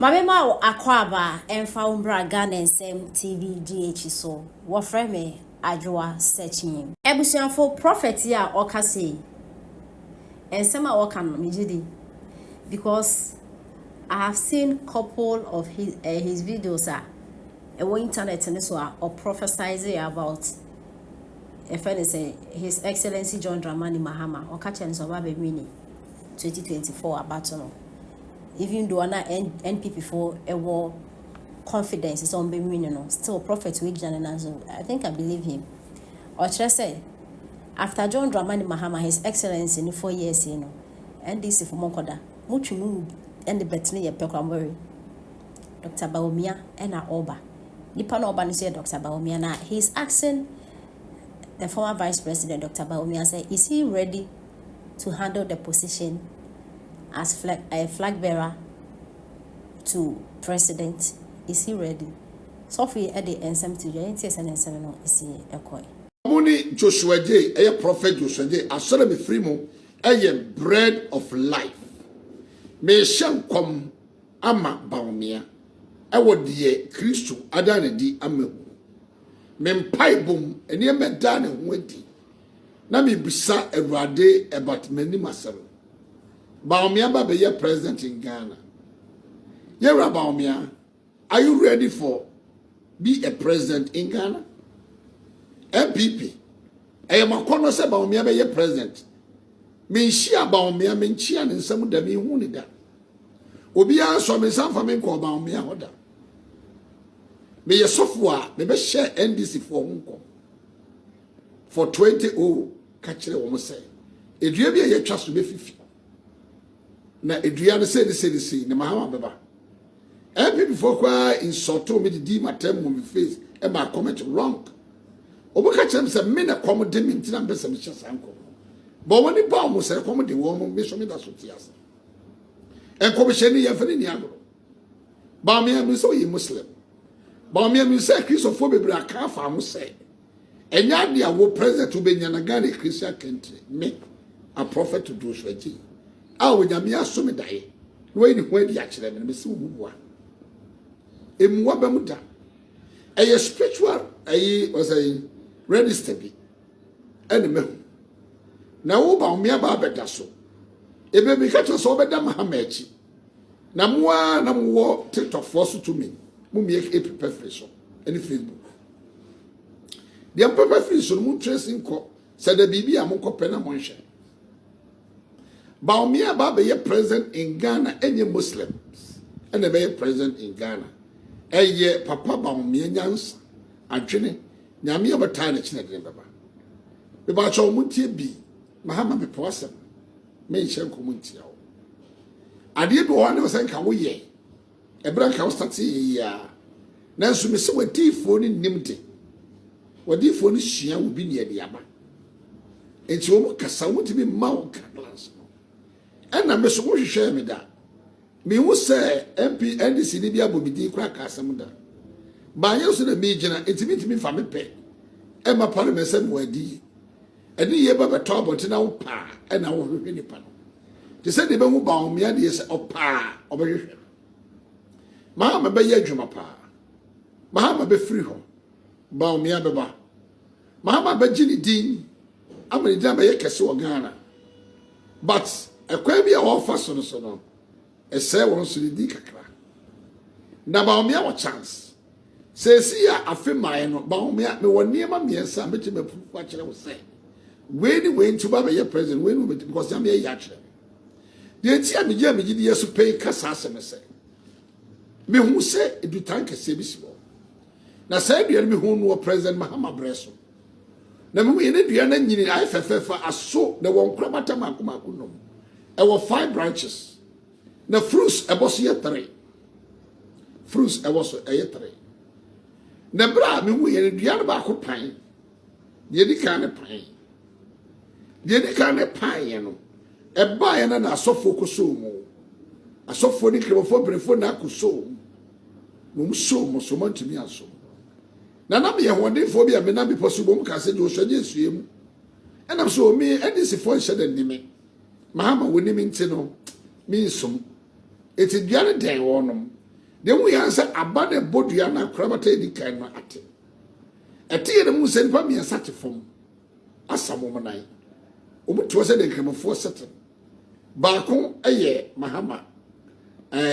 Mabema akwaba emfa umbra Ghana nsem TV GH so wofre me adwoa searching ebusuanfo prophet ya okase ensem a woka no megidi because I have seen couple of his videos on internet and so or prophesizing about His Excellency John Dramani Mahama or catching so baby mini 2024 about no. Even though na NPP for a war confidence is on being no still prophet with I think I believe him. Or should I say after John Dramani Mahama, His Excellency in 4 years, NDC for Monkoda, Muchu and the Bethany Pekrambury, Dr. Bawumia and Oba. Nipan Oba is Dr. Bawumia. Now he's asking the former Vice President Dr. Bawumia, say, is he ready to handle the position as a flag bearer to president? Is he ready? Sofo at the ensem to join TS and ensem is he a coin. Muni Joshua J, a prophet Joshua J, I saw me free a bread of life. May shall come ama Bawumia. I would ye Christo Adana di Amu. Men pie boom and ye me done and wenty. Nami bisa a rade about many masam. Bawumia ba be ye president in Ghana. Yera Bawumia, are you ready for be a president in Ghana? MPP. I am a corner say Bawumia be ye president. Me share Bawumia men chia and some of them me hunida. Obia so me san fa me ko Bawumia hoda. Me ye Sofo me be share NDC for unko. For 20 kachire wo mo say. Edua bia ye twa so be fifi. Na edua no say the na mahama beba. MPP for kwa insulto me di matem mo me face e ma comment wrong. Obo ka chere me say me na kom de me ntina be say me hye sanko. But when the bomb say kom de wo mo me so me da so tiasa. En komisheni ye fene ni agro. Bawumia mi so ye Muslim. Bawumia mi say Christopher bebre aka fa mo say. Enya dia wo president obenya na Ghana Christian country. Me a prophet to do swati. A wo nyame aso me dae. No ni ho adi a kire me se wo bua. Emuwa ba mu da. Eye spiritual was a register bi. Ene me. Na wo Bawumia ba beda so. Ebe mi ka to so beda mahama echi. Na moa na mo TikTok force to me. Mo me e prepare free so. Any Facebook. The prepare free so mo tracing ko. Said the bibi a mo ko pena mo nhwe. Bawumia ba be president in Ghana any Muslims. And be president in Ghana. Eye papa Bawumia nyansa adwene nyame obata na kine den baba. Be ba cho mo tie bi mahama me posem. Me nhyɛ komuntia wo ade bi wo na sen ka wo ye ebra ka wo start ya nanso me se wadifo ni nimde wadifo ni hia wo bi ne ade aba enti wo kasa wo ti bi ma wo ka class ɛna me so wo hwehwɛ me da me hu sɛ MP NDC ni bi abobidi kura ka asɛm da ba nyɛ so na me gyina enti mi fa me pɛ e ma parliament sɛ mo adi eni ye ba beto abonte na wo pa e na wo hwehwe nipa no te se de be hu Bawumia de se opa obehwehwe mahama be ye adwuma pa mahama be free ho Bawumia be ba mahama be gini din amani dan be ye kese wo Ghana but ekwa bi a wo fa so no e se won so di kakra na Bawumia wo chance se si ya afi mai no Bawumia me wo niema miensa be ti me pu kwa kire wo se when to be a president, when because I'm a yatra. The idea me give you pay Cassasa me say. Me who say it do tank a sebisible. Now said you me who know President Mahama Bresso. Now me in the end in IFF I saw the one crabata makumakunum. There were 5 branches. The fruits a was here 3. Fruits a was a 3. The bra me we in the other back pine. The kind of pine. The kind of pie, no. A buy and a Sofo cosumo. A Sofo Nicro before Nacuso. Mum so much to me also. Nana be a one day for me, I may not be possible, Cassin, or swim. And I'm so me, and this is for sudden me. Mahama would name in Tino, means some. It's a Diana day on them. de mu ya say abane bodua na krabata edi kan no ate ete ne mu se nipa mi asate fom asamo monai omuto se de kremofo sete baako eye mahama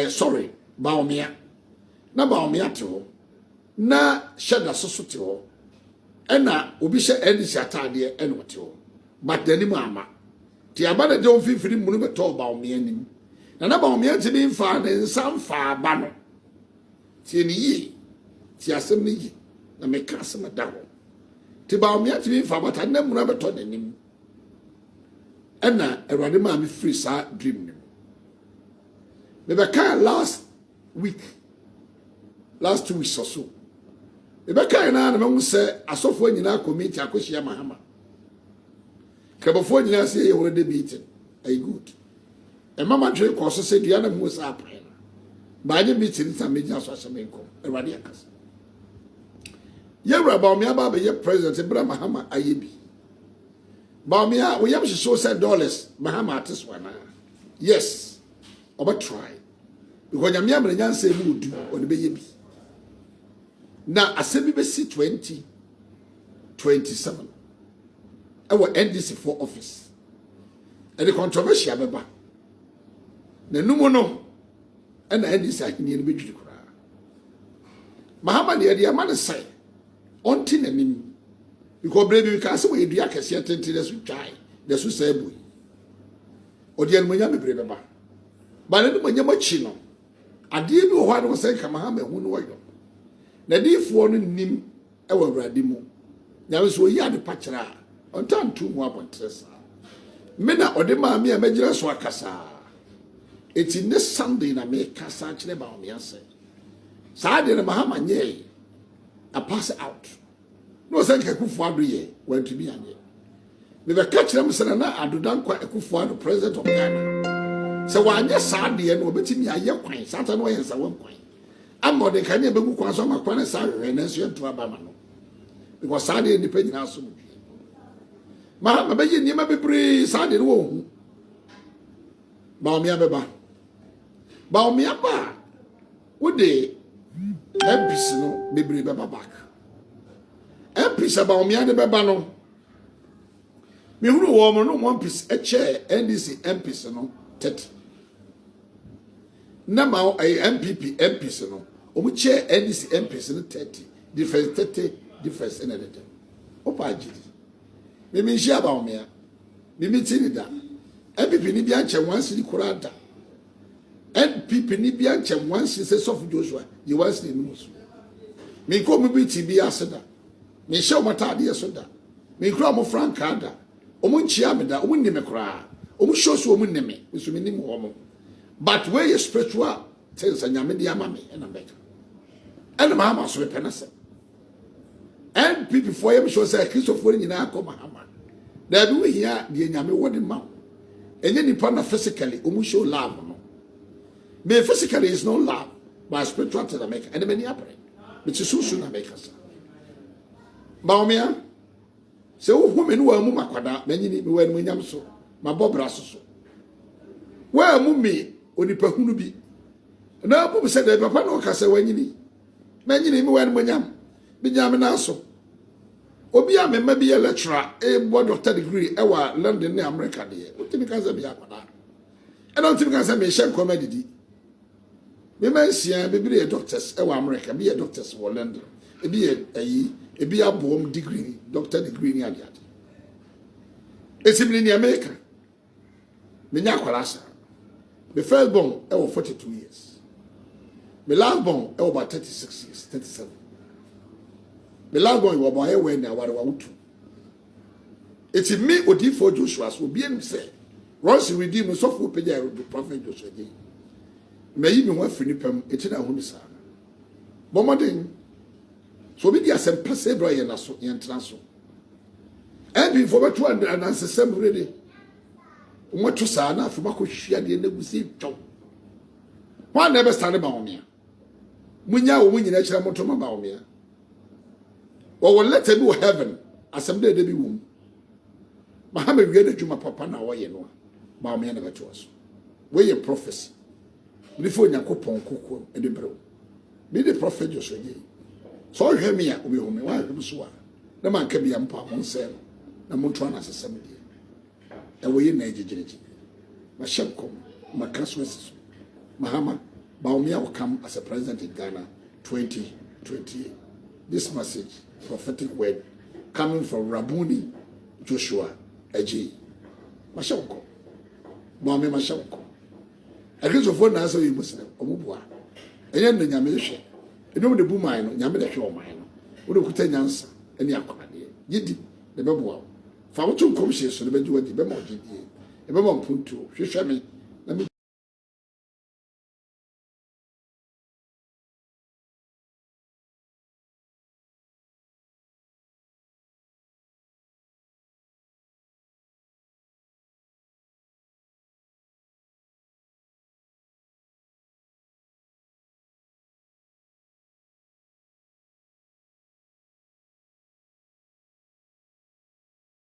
sorry Bawumia na Bawumia te ho na shada soso te ho ena obi hye NDC atade eno te ho but dani mama ti abana de on fifiri mu no beto Bawumia nim na Bawumia ti bi mfa ne nsam fa ba no ti ni yi ti asem ni yi na me ka asem da ho ti Bawumia ti bi mfa bata na mu no beto nanim ena erade ma me free sa dream nim me be ka last 2 weeks or so. Ebeka na na me say asofo nyina committee akohia mahama. Krabofo nyina say ye already meeting. Ay good. E mama dwe ko so say dua na mu say apan. Ba nye meeting ta meji aso asemenko. Ewade akasa. Ye Bawumia ba be ye president Ibrahim Mahama ayebi. Bawumia we yam show say dollars Mahama atiswana. Yes. Oba try. Because nyame amre nyansa mu odu o de beye bi na asebi be si 2027 our NDC for office and the controversial beba na numo no and NDC ahini no bedwiri kura Mahama de dia man say onti nanim because brave we can say we dua kese tenti da su twai da su say boy o de no nyame brave beba ba ne no nyama chi no ade bi wo hwa no say ka Mahama hu no woyo na difo no nim e wa awrade mu nyawe so yi ade pachira on tan tu mu abontresa me na ode ma me amagire so akasa eti ne Sunday na me kasa kire Bawumia say sa de na Mahama nye a pass out no say ka kufu ado ye want to be anye me be ka kire msana na adodan kwa kufu ado president of Ghana so wanye sa de no obetimi aye kwan sata no yensa wan kwan amma de kan ye begu kwan so ma kwan sa hwe na so ento aba ma no because sa de ni panyina so ma be ye ni ma bebre sa de no hu Bawumia beba Bawumia ba wo de MPs no bebre beba back MPs Bawumia de beba no me huru wo mo no MPs eche NDC MPs no 30 na ma MPP MPs no omu che NDC MPs no 30 difference 30 difference in the opa jidi me me shia Bawumia me mitini da MPP ni bia nche wansi ni kurada MPP ni bia nche wansi se Sofo Joshua ye wansi ni musu me ko mu biti bia aseda me hye o matade soda me kura mo franka da omu nchia me da omu ni me kura omu shosu omu ni me so me ni mo omu but where is spiritual things anyame dia ma me na beka and Mahama so be penase and people for him show say Christopher nyina akọ Mahama da bi we here de anyame wodi ma enye nipa na physically omu show love no me physically is no love but spiritual to the make and many apre which is so na make us Bawumia se wo hu me no wa mu makwada manyini me wa mu nyam so ma bobra so wa mu me onipa hunu bi na bu se de papa no ka se wanyini manyini me wa mu nyam bi nyam na so obi a me ma bi lecturer e bo doctor degree e wa London ne America de utimi ka se bi akwada e don timi ka se me hye nkoma didi me mansia be bi doctors e wa America bi doctors wo London e bi ayi e bi abom degree doctor degree ni ade ade esimni ni America me nya kwala sa the first born e was 42 years the last born e was about 36 years 37 the last born was about when na ware wutu it's me odi for Joshua so be him say once you redeem Sofo page the prophet Joshua dey me yi me ho afini pam eti na hunu sa bomodin so be dia sem pase bra ye na so ye ntra so and before 200 and ansem ready what to say na afuma ko hwia de na gusi twa one never stand Bawumia munya wo munyina kira moto ma Bawumia wo will let be heaven asem de be wom Mahama wie na dwuma papa na wo ye no Bawumia na beto so we ye prophecy before nyakopon kokko e de bro Be the prophet just again. So hear me, we will be one so. The man can be a pump on sale. The Montana as a 70. And we in age. My shop come, my Christmas. Mahama, Bawumia will come as a president in Ghana 2028. This message, prophetic word, coming from Rabuni Joshua Eji. Mashako. Bawumia Mashako. I guess of one answer you Muslim, Omubwa. And then the Yamisha. You know the boomine, Yamida show mine. Would have put answer, any accommodate. Yidi, the Babuao. Found two commissions to the Bedouin, the Bemo GD. A Bemo Punto, she shall me.